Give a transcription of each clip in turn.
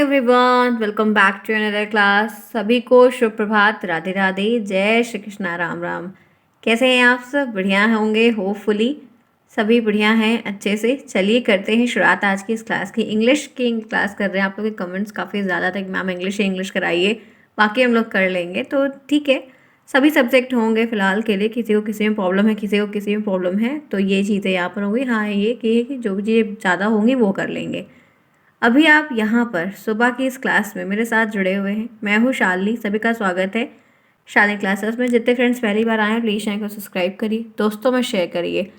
Everyone, welcome back to another class. सभी को शुभ प्रभात, राधे राधे, जय श्री कृष्णा, राम राम। कैसे हैं आप सब? बढ़िया होंगे होपफुली। सभी बढ़िया हैं अच्छे से। चलिए करते हैं शुरुआत आज की इस क्लास की। इंग्लिश की क्लास कर रहे हैं। आप लोग के कमेंट्स काफ़ी ज़्यादा थे कि मैम इंग्लिश कराइए, बाकी हम लोग कर लेंगे। तो ठीक है, सभी सब्जेक्ट होंगे फ़िलहाल के लिए। किसी को किसी में प्रॉब्लम है, किसी को किसी में प्रॉब्लम है, तो ये चीज़ें यहाँ पर होंगी। हाँ, ये कि जो भी चीज़ें ज़्यादा होंगी वो कर लेंगे। अभी आप यहाँ पर सुबह की इस क्लास में मेरे साथ जुड़े हुए हैं। मैं हूँ शालिनी, सभी का स्वागत है शालिनी क्लासेस में। जितने फ्रेंड्स पहली बार आए हैं प्लीज़ चैनल को सब्सक्राइब करिए, दोस्तों में शेयर करिए,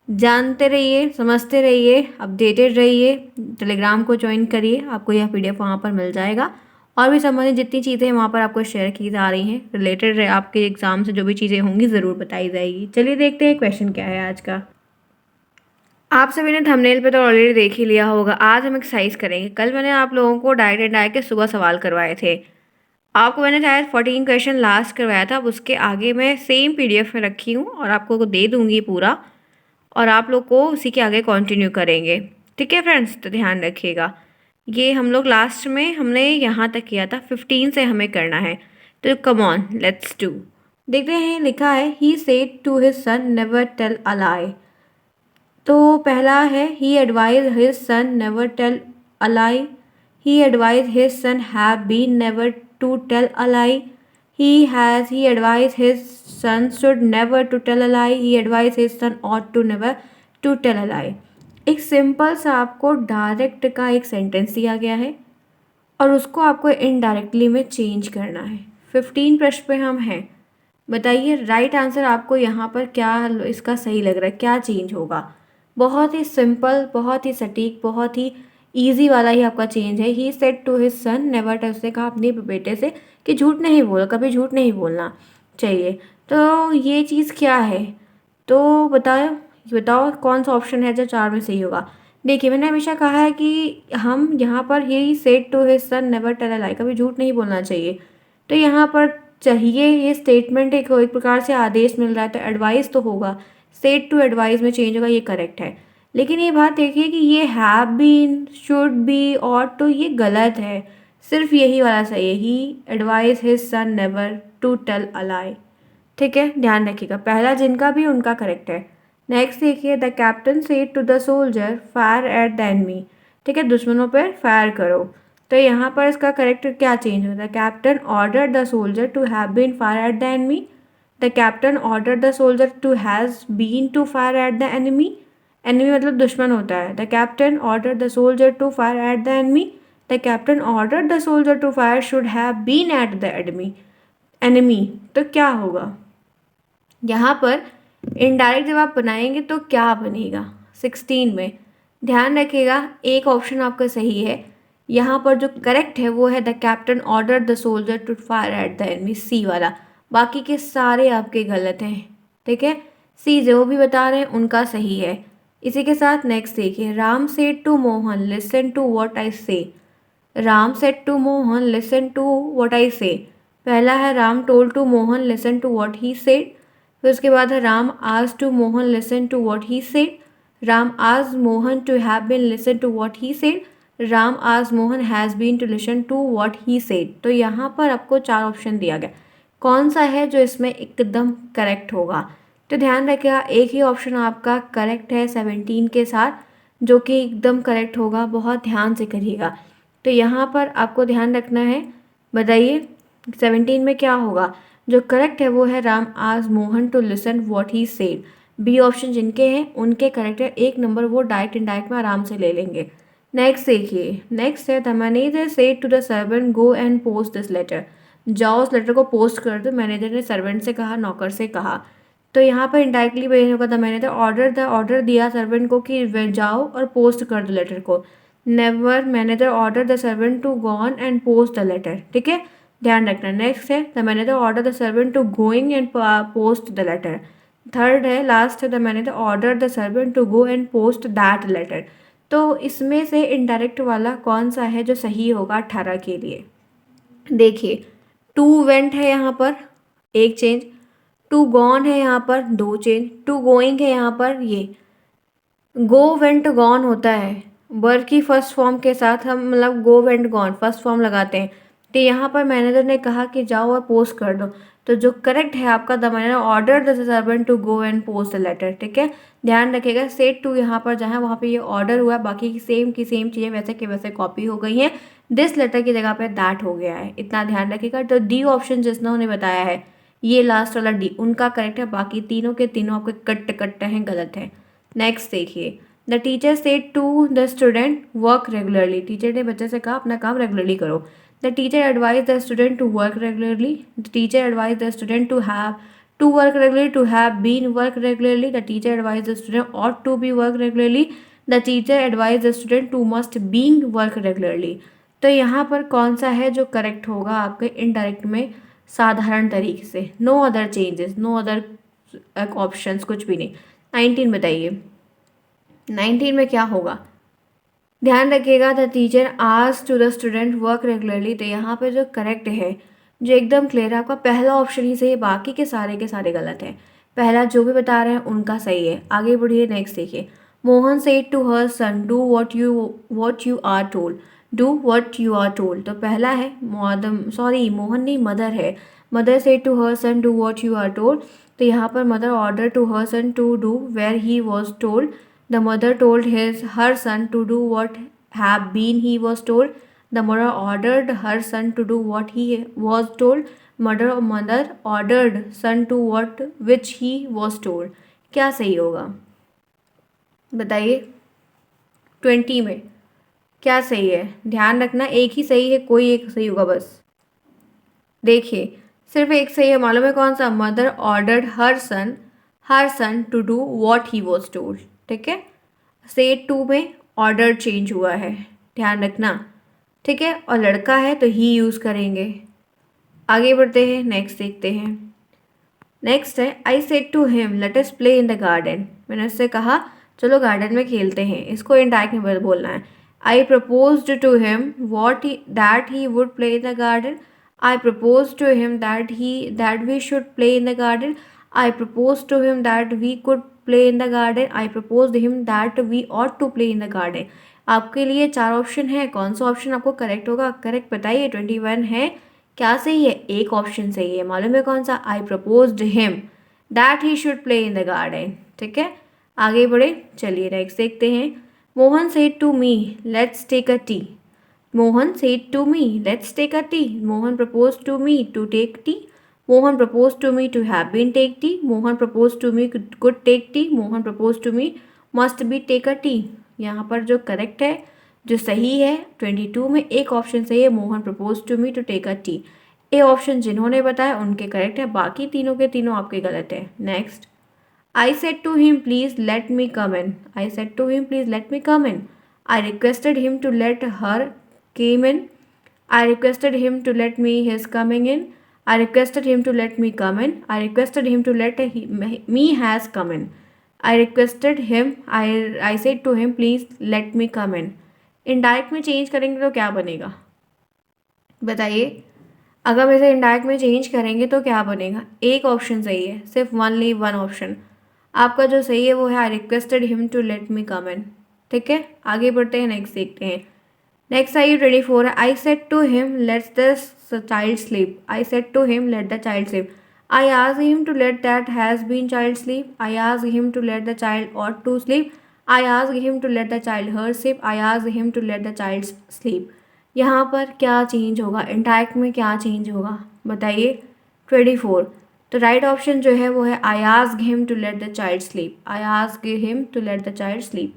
जानते रहिए, समझते रहिए, अपडेटेड रहिए। टेलीग्राम को ज्वाइन करिए, आपको यह PDF वहाँ पर मिल जाएगा। और भी संबंधित जितनी चीज़ें वहाँ पर आपको शेयर की जा रही हैं, रिलेटेड आपके एग्ज़ाम से जो भी चीज़ें होंगी ज़रूर बताई जाएगी। चलिए देखते हैं क्वेश्चन क्या है आज का। आप सभी ने थंबनेल पे तो ऑलरेडी देख ही लिया होगा। आज हम एक्सरसाइज करेंगे। कल मैंने आप लोगों को डायरेक्ट एंड डायरेक्ट के सुबह सवाल करवाए थे। आपको मैंने शायद 14 क्वेश्चन लास्ट करवाया था। अब उसके आगे मैं सेम PDF में रखी हूँ और आपको दे दूँगी पूरा, और आप लोग को उसी के आगे कंटिन्यू करेंगे। ठीक है फ्रेंड्स, तो ध्यान रखिएगा। ये हम लोग लास्ट में हमने यहाँ तक किया था, 15 से हमें करना है। तो कम ऑन, लेट्स डू। देखते हैं, लिखा है he said to his son never tell a lie. तो पहला है he advise his son never tell a lie. He advise his son have been never to tell a lie. He advise his son should never to tell a lie. He advise his son ought to never to tell a lie. एक simple सा आपको direct का एक sentence दिया गया है और उसको आपको इनडायरेक्टली में चेंज करना है। 15 प्रश्न पे हम हैं। बताइए राइट आंसर आपको यहाँ पर क्या इसका सही लग रहा है, क्या चेंज होगा। बहुत ही सिंपल, बहुत ही सटीक, बहुत ही इजी वाला ही आपका चेंज है। He said to his son never tell, उसने कहा अपने बेटे से कि झूठ नहीं बोला, कभी झूठ नहीं बोलना चाहिए। तो ये चीज़ क्या है, तो बताओ, बताओ कौन सा ऑप्शन है जो चार में सही होगा। देखिए मैंने हमेशा कहा है कि हम यहाँ पर he said to his son never tell a lie, कभी झूठ नहीं बोलना चाहिए। तो यहाँ पर चाहिए ये स्टेटमेंट एक प्रकार से आदेश मिल रहा है, तो एडवाइस तो होगा, सेड टू एडवाइस में चेंज होगा, ये करेक्ट है। लेकिन ये बात देखिए कि ये हैव बीन, शुड बी, और तो ये गलत है। सिर्फ यही वाला सही है, he advice his son never to tell a lie. ठीक है, ध्यान रखिएगा, पहला जिनका भी उनका करेक्ट है। नेक्स्ट देखिए, the captain said to the soldier fire at the enemy. ठीक है, दुश्मनों पर फायर करो। तो यहाँ पर इसका करेक्ट क्या चेंज होता है, captain order the soldier to have been fire at the enemy. The captain order the soldier to has been to fire at the enemy. Enemy मतलब दुश्मन होता है। The captain order the soldier to fire at the enemy. The captain order the soldier to fire should have been at the enemy. Enemy तो क्या होगा यहाँ पर, indirect जब आप बनाएंगे तो क्या बनेगा 16 में। ध्यान रखिएगा, एक ऑप्शन आपका सही है। यहाँ पर जो करेक्ट है वो है the captain order the soldier to fire at the enemy, C वाला। बाकी के सारे आपके गलत हैं। ठीक है, सी जो भी बता रहे हैं उनका सही है। इसी के साथ नेक्स्ट देखिए, Ram said to Mohan listen to what I say. Ram said to Mohan listen to what I say. पहला है Ram told to Mohan listen to what he said. फिर उसके बाद है राम आज to Mohan listen to what he said. Ram आज Mohan to have been listen to what he said. Ram आज Mohan has been to listen to what he said. तो यहाँ पर आपको चार ऑप्शन दिया गया, कौन सा है जो इसमें एकदम करेक्ट होगा। तो ध्यान रखिएगा, एक ही ऑप्शन आपका करेक्ट है 17 के साथ, जो कि एकदम करेक्ट होगा। बहुत ध्यान से करिएगा। तो यहाँ पर आपको ध्यान रखना है। बताइए 17 में क्या होगा, जो करेक्ट है वो है राम आज Mohan to listen what he said. B option जिनके हैं उनके करेक्ट है, एक नंबर वो डायरेक्ट इनडायरेक्ट में आराम से ले लेंगे। नेक्स्ट देखिए, नेक्स्ट है the manager said to the servant go and post this letter. जाओ उस लेटर को पोस्ट कर दो। मैनेजर ने सर्वेंट से कहा, नौकर से कहा। तो यहाँ पर इनडायरेक्टली भेजने होगा, द मैनेजर ऑर्डर दिया सर्वेंट को कि जाओ और पोस्ट कर दो लेटर को। Never manager order the servant to gone and post the letter. ठीक है, ध्यान रखना। नेक्स्ट है the manager order the servant to going and post the letter. Third है, लास्ट है, the manager order the servant to go and post that letter. तो इसमें से इनडायरेक्ट वाला कौन सा है जो सही होगा 18 के लिए। देखिए, टू वेंट है यहाँ पर एक चेंज, टू गॉन है यहाँ पर दो चेंज, टू गोइंग है यहाँ पर, ये गो वेंट गॉन होता है, वर्ब की फर्स्ट फॉर्म के साथ हम मतलब go went gone first form लगाते हैं। तो यहाँ पर मैनेजर ने कहा कि जाओ और पोस्ट कर दो, तो जो करेक्ट है आपका, the manager order the servant to go and post the letter. ठीक है, ध्यान रखिएगा सेट टू यहाँ पर जहाँ वहाँ पे ये ऑर्डर हुआ, बाकी की सेम चीज़ें वैसे के वैसे कॉपी हो गई हैं। दिस लेटर की जगह पे दैट हो गया है, इतना ध्यान रखिएगा। तो डी ऑप्शन जिसने बताया है, ये लास्ट वाला डी उनका करेक्ट है, बाकी तीनों के तीनों आपके कट्ट कट्ट हैं, गलत है। नेक्स्ट देखिए, the teacher said to the student work regularly. Teacher ने बच्चे से कहा अपना काम रेगुलरली करो। The teacher advise the student to work regularly. The teacher advise the student to work regularly, to have been work regularly. The teacher advise the student ought to be work regularly. The teacher advise the student to must being work regularly. तो यहाँ पर कौन सा है जो correct होगा आपके indirect में, साधारण तरीके से, no other changes, no other options, कुछ भी नहीं। 19 बताइए, 19 में क्या होगा, ध्यान रखिएगा। The teacher ask to the student work regularly. तो यहाँ पे जो करेक्ट है, जो एकदम क्लियर है, आपका पहला ऑप्शन ही सही है, बाकी के सारे गलत हैं। पहला जो भी बता रहे हैं उनका सही है। आगे बढ़िए, नेक्स्ट देखिए। Mohan said to her son do what you are told. Do what you are told, तो पहला है सॉरी मोहन नहीं, मदर है। Mother said to her son do what you are told. तो यहाँ पर mother order to her son to do where he was told. The mother told her son to do what have been he was told. The mother ordered her son to do what he was told. Mother ordered son to what which he was told. क्या सही होगा बताइए, 20 में क्या सही है? ध्यान रखना एक ही सही है, कोई एक सही होगा बस। देखिए सिर्फ एक सही है, मालूम है कौन सा? Mother ordered her son to do what he was told. ठीक है, सेड टू में ऑर्डर चेंज हुआ है, ध्यान रखना। ठीक है, और लड़का है तो ही यूज़ करेंगे। आगे बढ़ते हैं, नेक्स्ट देखते हैं। नेक्स्ट है, I said to him let us play in the garden. मैंने उससे कहा चलो गार्डन में खेलते हैं, इसको इनडायरेक्ट में बोलना है। I proposed to him that he would play in the garden. I propose to him that we should play in the garden. I propose to him that we could play in the garden. I propose him that we ought to play in the garden. आपके लिए 4 option है, कौन सा option आपको correct होगा? Correct बताइए, 21 है, क्या सही है? एक ऑप्शन सही है, मालूम है कौन सा? I proposed him that he should play in the garden. ठीक है, आगे बढ़े, चलिए नेक्स्ट देखते हैं। Mohan said to me let's take a tea. Mohan said to me let's take a tea. Mohan propose to me to take tea. Mohan propose to me to have been take tea. Mohan propose to me could take tea. Mohan propose to me must be take a T. यहाँ पर जो correct है, जो सही है, 22 में एक option सही है, Mohan propose to me to take a tea. A option जिन्होंने बताया उनके करेक्ट है, बाकी तीनों के तीनों आपके गलत है। Next, I said to him please let me come in. I said to him please let me come in. I requested him to let her came in. I requested him to let me his coming in. I requested him to let me come in. I requested him to let me has come in. I requested him I said to him please let me come in. Indirect में change करेंगे तो क्या बनेगा बताइए? अगर हम इसे indirect में चेंज करेंगे तो क्या बनेगा? एक ऑप्शन सही है, सिर्फ ओनली वन ऑप्शन आपका जो सही है वो है I requested him to let me come in. ठीक है, आगे बढ़ते हैं, नेक्स्ट देखते हैं। नेक्स्ट आई 24 है, I said to him let's the child sleep. I said to him let the child sleep. I asked him to let that has been child sleep. I asked him to let the child ought to sleep. I asked him to let the child her sleep. I asked him to let the child sleep. यहाँ पर क्या change होगा? Indirect में क्या change होगा बताइए? 24, तो right option जो है वो है I asked him to let the child sleep. I asked him to let the child sleep.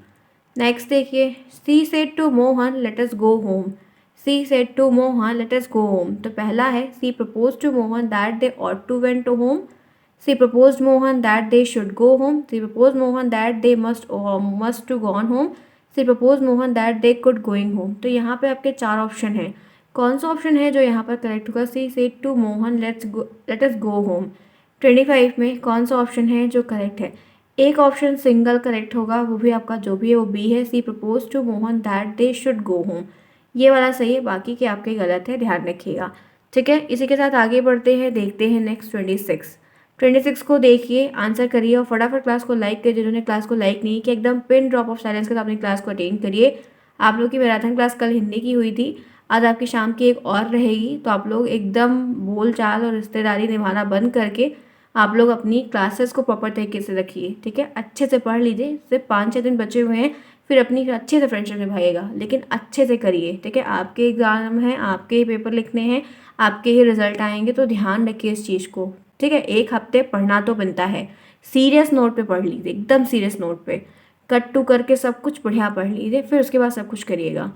Next देखिए, she said to Mohan let us go home. She said to Mohan let us go home, तो पहला है she propose to Mohan that they ought to went to home. She propose Mohan that they should go home. She propose Mohan that they must to gone home. She propose Mohan that they could going home. तो यहाँ पे आपके 4 option हैं, कौन सा option है जो यहाँ पर करेक्ट होगा? She said to Mohan let us go home. 25 में कौन सा ऑप्शन है जो करेक्ट है? एक ऑप्शन सिंगल करेक्ट होगा, वो भी आपका जो भी है वो बी है, she propose to Mohan that they should go home. ये वाला सही है, बाकी के आपके गलत है, ध्यान रखिएगा। ठीक है, इसी के साथ आगे बढ़ते हैं, देखते हैं नेक्स्ट 26 को देखिए, आंसर करिए और फटाफट क्लास को लाइक करिए। जिन्होंने क्लास को लाइक नहीं किया एकदम पिन ड्रॉप ऑफ साइलेंस के साथ अपनी क्लास को अटेंड करिए। आप लोग की मैराथन क्लास कल हिंदी की हुई थी, आज आपकी शाम की एक और रहेगी। तो आप लोग एकदम बोल चाल और रिश्तेदारी निभाना बंद करके आप लोग अपनी क्लासेस को प्रॉपर तरीके से रखिए, ठीक है। अच्छे से पढ़ लीजिए, सिर्फ 5-6 दिन बचे हुए हैं, फिर अपनी अच्छे से फ्रेंडशिप निभाइएगा, लेकिन अच्छे से करिए, ठीक है। आपके एग्ज़ाम हैं, आपके ही पेपर लिखने हैं, आपके ही रिजल्ट आएंगे, तो ध्यान रखिए इस चीज़ को, ठीक है। एक हफ्ते पढ़ना तो बनता है, सीरियस नोट पे पढ़ लीजिए, एकदम सीरियस नोट पे कट टू करके सब कुछ बढ़िया पढ़ लीजिए, फिर उसके बाद सब कुछ करिएगा।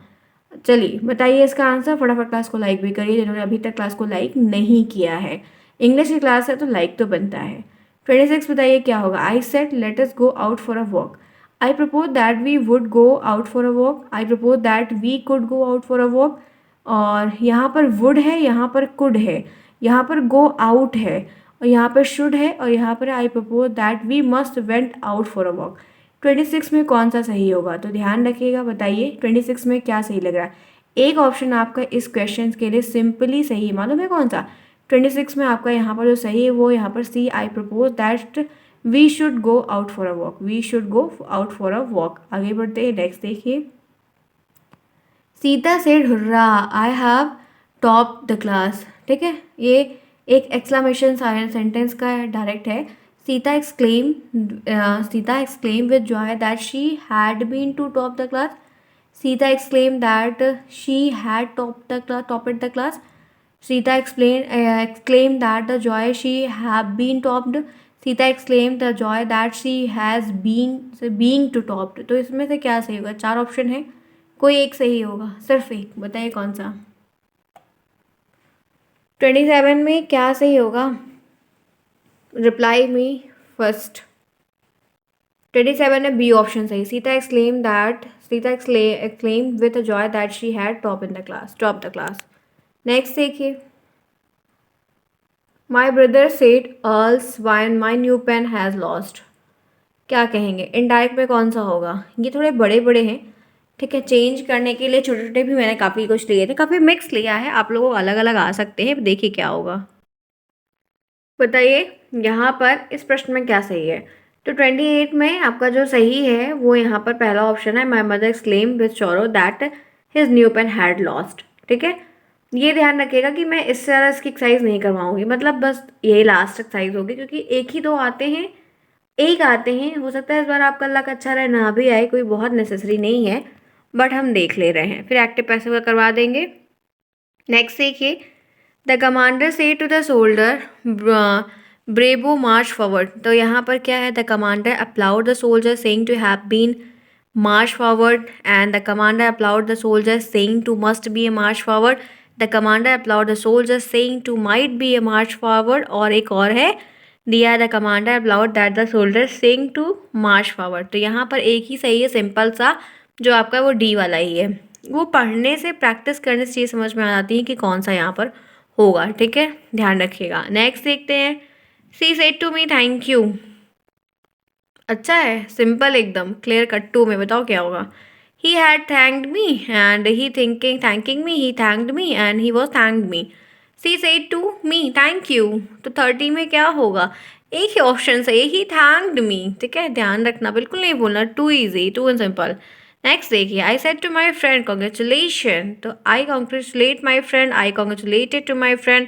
चलिए बताइए इसका आंसर, फटाफट क्लास को लाइक भी करिए जिन्होंने अभी तक क्लास को लाइक नहीं किया है। इंग्लिश की क्लास है तो लाइक तो बनता है। 26 बताइए क्या होगा। I said let us go out for a walk. I propose that we would go out for a walk. I propose that we could go out for a walk. और यहाँ पर वुड है, यहाँ पर कुड है, यहाँ पर go out है, और यहाँ पर शुड है, और यहाँ पर I propose that we must went out for a walk. 26 में कौन सा सही होगा, तो ध्यान रखिएगा, बताइए 26 में क्या सही लग रहा है। एक ऑप्शन आपका इस क्वेश्चन के लिए सिंपली सही, मालूम है कौन सा। 26 में आपका यहाँ पर जो सही है वो यहाँ पर C, I propose that we should go out for a walk, we should go out for a walk. आगे बढ़ते हैं, नेक्स्ट देखिए। Sita said hurrah I have top the class, ठीक है। ये एक एक्सक्लामेशन सेंटेंस का डायरेक्ट है। Sita exclaim with joy that she had been to top the class. Sita exclaim that she had topped the class. Sita exclaimed that the joy she have been topped. Sita exclaimed the joy that she has been being to topped। तो इसमें से क्या सही होगा, 4 option है, कोई एक सही होगा, सिर्फ एक, बताइए कौन सा। 27 में क्या सही होगा, रिप्लाई मी फर्स्ट। 27 में बी ऑप्शन सही। Sita exclaimed with a joy that she had topped the class. Next देखिए। My brother said alas wine my new pen has lost. क्या कहेंगे, इनडायरेक्ट में कौन सा होगा। ये थोड़े बड़े बड़े हैं, ठीक है। चेंज करने के लिए छोटे छोटे भी मैंने काफ़ी कुछ लिए थे, काफ़ी मिक्स लिया है, आप लोगों को अलग अलग आ सकते हैं, देखिए क्या होगा। बताइए यहाँ पर इस प्रश्न में क्या सही है। तो 28 में आपका जो सही है वो यहाँ पर पहला ऑप्शन है, my mother exclaim with sorrow that his new pen had lost, ठीक है। ये ध्यान रखिएगा कि मैं इससे ज़्यादा इसकी एक्सरसाइज नहीं करवाऊंगी, मतलब बस यही लास्ट एक्सरसाइज होगी, क्योंकि एक ही दो आते हैं, एक आते हैं, हो सकता है इस बार आपका लक अच्छा रहे, ना भी आए, कोई बहुत नेसेसरी नहीं है, बट हम देख ले रहे हैं, फिर एक्टिव पैसिव का करवा देंगे। नेक्स्ट देखिए। The commander say to the soldier bravo march forward. तो यहाँ पर क्या है, the commander applaud the soldier saying to have been march forward, and the commander applaud the soldier saying to must be a march forward. The commander applaud the soldier saying to might be a march forward, और एक और है दिया, the commander applaud that the soldier saying to march forward. तो यहाँ पर एक ही सही है, सिंपल सा, जो आपका वो डी वाला ही है। वो पढ़ने से, प्रैक्टिस करने से चीज़ समझ में आ जाती है कि कौन सा यहाँ पर होगा, ठीक है, ध्यान रखिएगा। नेक्स्ट देखते हैं। She said to me thank you. अच्छा है, सिंपल एकदम क्लियर कट। टू में बताओ क्या होगा। He had thanked me and he thanking me, he thanked me and he was thanked me. She said to me thank you. तो 30 में क्या होगा, एक ही ऑप्शन से, ही थैंक्ड मी, ठीक है, ध्यान रखना, बिल्कुल नहीं बोलना, too easy, too and simple. Next देखिए। I said to my friend congratulation. तो I congratulate my friend, I congratulated to my friend,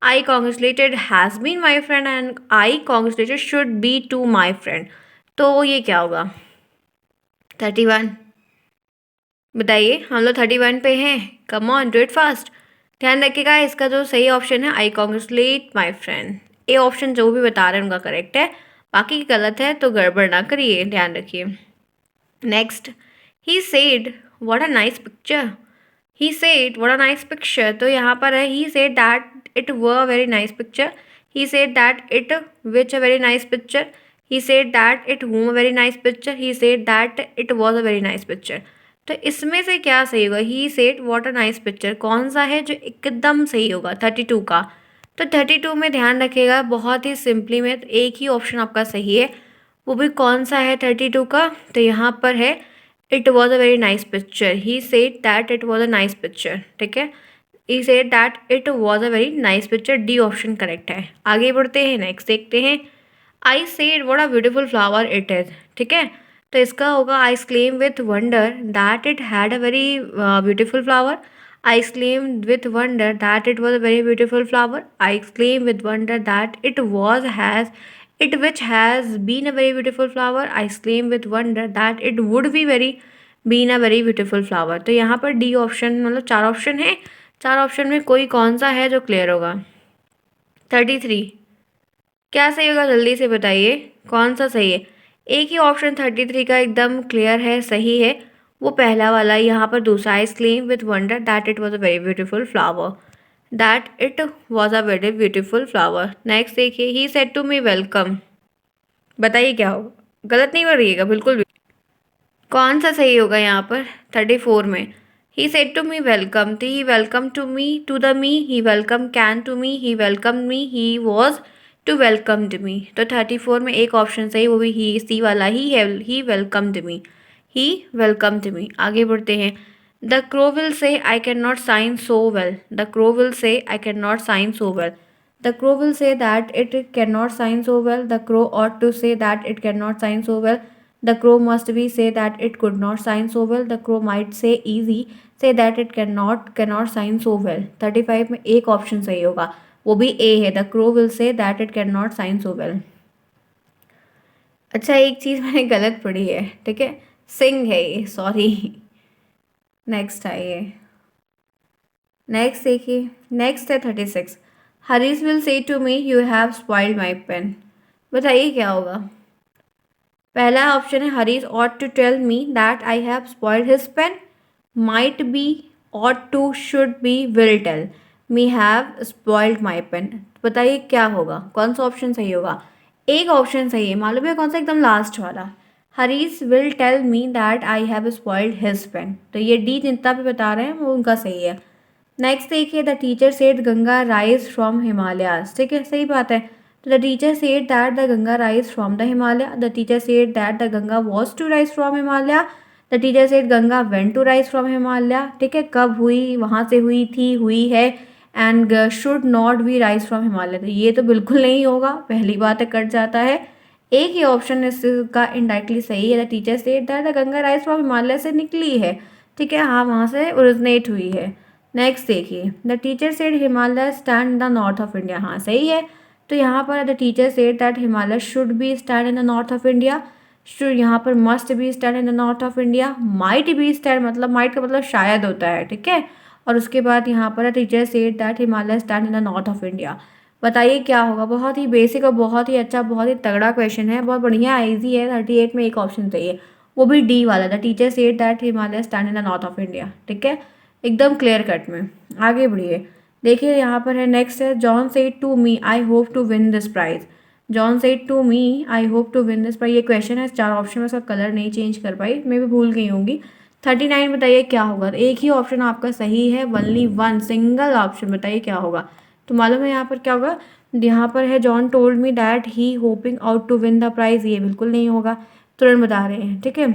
I congratulated has been my friend, and I congratulated should be to my friend. तो ये क्या होगा, 31। बताइए, हम लोग 31 पे हैं, come on do it fast. ध्यान रखिएगा, इसका जो सही ऑप्शन है, आई कॉन्ग्रेचुलेट माई फ्रेंड, ये ऑप्शन जो भी बता रहे हैं उनका करेक्ट है, बाकी गलत है तो गड़बड़ ना करिए, ध्यान रखिए। Next. He said what a nice picture. He said what a nice picture. तो यहाँ पर है, he said that it were very nice picture, he said that it which a very nice picture, he said that it whom a very nice picture, he said that it was a very nice picture। तो इसमें से क्या सही होगा, he said what a nice picture कौन सा है जो एकदम सही होगा 32 का। तो 32 में ध्यान रखिएगा, बहुत ही सिंपली में, तो एक ही ऑप्शन आपका सही है, वो भी कौन सा है 32 का, तो यहाँ पर है it was a very nice picture, he said that it was a nice picture, ठीक है, he said that it was a very nice picture, D option correct है। आगे बढ़ते हैं, नेक्स्ट देखते हैं। I said what a beautiful flower it is, ठीक है। तो इसका होगा I exclaim with wonder that it had a very beautiful flower. I exclaim with wonder that it was a very beautiful flower. I exclaim with wonder that it was has it which has been a very beautiful flower. I exclaim with wonder that it would be very been a very beautiful flower. तो यहाँ पर D option मतलब 4 option है, 4 option में कोई कौन सा है जो क्लियर होगा? 33 क्या सही होगा जल्दी से बताइए, कौन सा सही है? एक ही ऑप्शन 33 का एकदम क्लियर है, सही है, वो पहला वाला। यहाँ पर दूसरा I claim with wonder that it was a very beautiful flower, that it was a very beautiful flower. Next देखिए, he said to me welcome. बताइए क्या होगा? गलत नहीं करिएगा बिल्कुल भी। कौन सा सही होगा यहाँ पर 34 में? He said to me welcome, तो he welcome to me, to the me, he welcome can to me, he welcome me, he was to welcomed me. तो 34 में एक ऑप्शन सही, वो भी ही, सी वाला ही है, ही वेलकम्ड मी, ही वेलकम्ड मी। आगे बढ़ते हैं। The crow will say I can not sign so well, the crow will say I can not sign so well. The crow will say that it cannot sign so well. The crow ought to say that it cannot sign so well. The crow must be say that it could not sign so well. The crow might say easy say that it cannot sign so well. 35 में एक option सही होगा, वो भी ए है। The crow will say that it cannot sign so well. अच्छा, एक चीज़ मैंने गलत पढ़ी है, ठीक है, सिंग है ये, सॉरी। नेक्स्ट आइए, नेक्स्ट देखिए, नेक्स्ट है 36। Harish will say to me you have spoiled my pen. बताइए क्या होगा? पहला ऑप्शन है Harish ought to tell me that I have spoiled his pen, might be, ought to, should be, will tell me have spoiled my pen. बताइए क्या होगा, कौन सा ऑप्शन सही होगा? एक ऑप्शन सही है, मालूम है कौन सा? एकदम लास्ट वाला, Harish will tell me that I have spoiled his pen. तो ये डी जितना भी बता रहे हैं वो उनका सही है। नेक्स्ट देखिए, the teacher said Ganga rise from Himalayas. ठीक है, सही बात है। तो the teacher said that the Ganga rise from the Himalaya. The teacher said that the Ganga was to rise from Himalaya. The teacher said Ganga went to rise from Himalaya. ठीक है, कब हुई, वहाँ से हुई थी, हुई है। And should not be rise from Himalaya, तो ये तो बिल्कुल नहीं होगा, पहली बात है, कट जाता है। एक ही ऑप्शन इसका इनडायरेक्टली सही है। The teacher said that the Ganga rise from Himalaya से निकली है, ठीक है, हाँ, वहाँ से ओरिजिनेट हुई है। नेक्स्ट देखिए, the teacher said Himalaya stand in the north of India. हाँ, सही है। तो यहाँ पर the teacher said that Himalaya should be stand in the north of India. Should यहाँ पर must be stand in the north of India. Might be stand, मतलब might का मतलब शायद होता है, ठीक है। और उसके बाद यहाँ पर teacher said that Himalaya stand in the north of India. बताइए क्या होगा? बहुत ही बेसिक और बहुत ही अच्छा, बहुत ही तगड़ा क्वेश्चन है, बहुत बढ़िया ईजी है। 38 में एक ऑप्शन चाहिए, वो भी डी वाला, the teacher said that Himalaya stand in the north of India. ठीक है, एकदम क्लियर कट में। आगे बढ़िए, देखिए यहाँ पर है, नेक्स्ट है, John said to me I hope to win this prize. John said to me I hope to win this prize, ये क्वेश्चन है, 4 ऑप्शन में इसका कलर नहीं चेंज कर पाई, मैं भी भूल गई होंगी। 39 बताइए क्या होगा? एक ही ऑप्शन आपका सही है, ओनली वन सिंगल ऑप्शन, बताइए क्या होगा? तो मालूम है यहाँ पर क्या होगा? यहाँ पर है, John told me that he hoping out to win the prize, ये बिल्कुल नहीं होगा, तुरंत बता रहे हैं, ठीक है।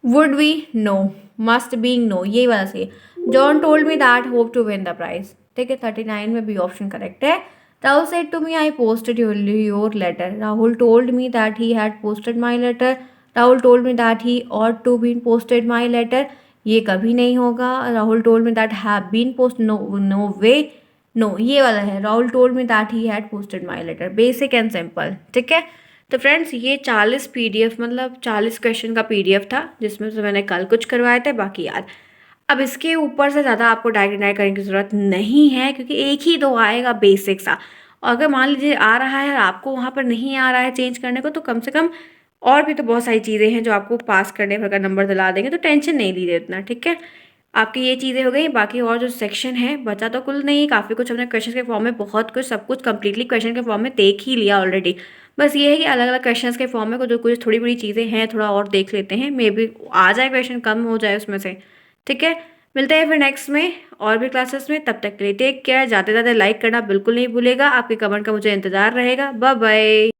Would we, no, must being, no, ये वाला सही है। John told me that hope to win the prize, ठीक है, 39 में बी ऑप्शन करेक्ट है। Rahul said to me I posted your letter. Rahul told me that he had posted my letter. Rahul told me that he ought to been posted my letter, ये कभी नहीं होगा। Rahul told me that have been post, no, no way, no, ये वाला है, Rahul told me that he had posted my letter, basic and simple, ठीक है। तो फ्रेंड्स, ये 40 पीडीएफ मतलब 40 क्वेश्चन का पीडीएफ था, जिसमें से मैंने कल कुछ करवाए थे, बाकी याद। अब इसके ऊपर से ज़्यादा आपको डायग्राइड करने की ज़रूरत नहीं है, क्योंकि एक ही दो आएगा बेसिक सा। और अगर मान लीजिए आ रहा है और आपको वहाँ पर नहीं आ रहा है चेंज करने को, तो कम से कम और भी तो बहुत सारी चीज़ें हैं जो आपको पास करने पर अगर नंबर दिला देंगे, तो टेंशन नहीं लीजिए इतना, ठीक है। आपकी ये चीज़ें हो गई, बाकी और जो सेक्शन है बचा तो कुल नहीं, काफ़ी कुछ हमने क्वेश्चन के फॉर्म में, बहुत कुछ, सब कुछ कंप्लीटली क्वेश्चन के फॉर्म में देख ही लिया ऑलरेडी। बस ये है कि अलग अलग क्वेश्चंस के फॉर्म में कुछ जो कुछ थोड़ी बड़ी चीज़ें हैं, थोड़ा और देख लेते हैं, मे बी आ जाए क्वेश्चन, कम हो जाए उसमें से, ठीक है। मिलते हैं फिर नेक्स्ट में और भी क्लासेस में, तब तक के लिए टेक केयर। जाते जाते लाइक करना बिल्कुल नहीं भूलेगा, आपके कमेंट का मुझे इंतज़ार रहेगा। Bye bye.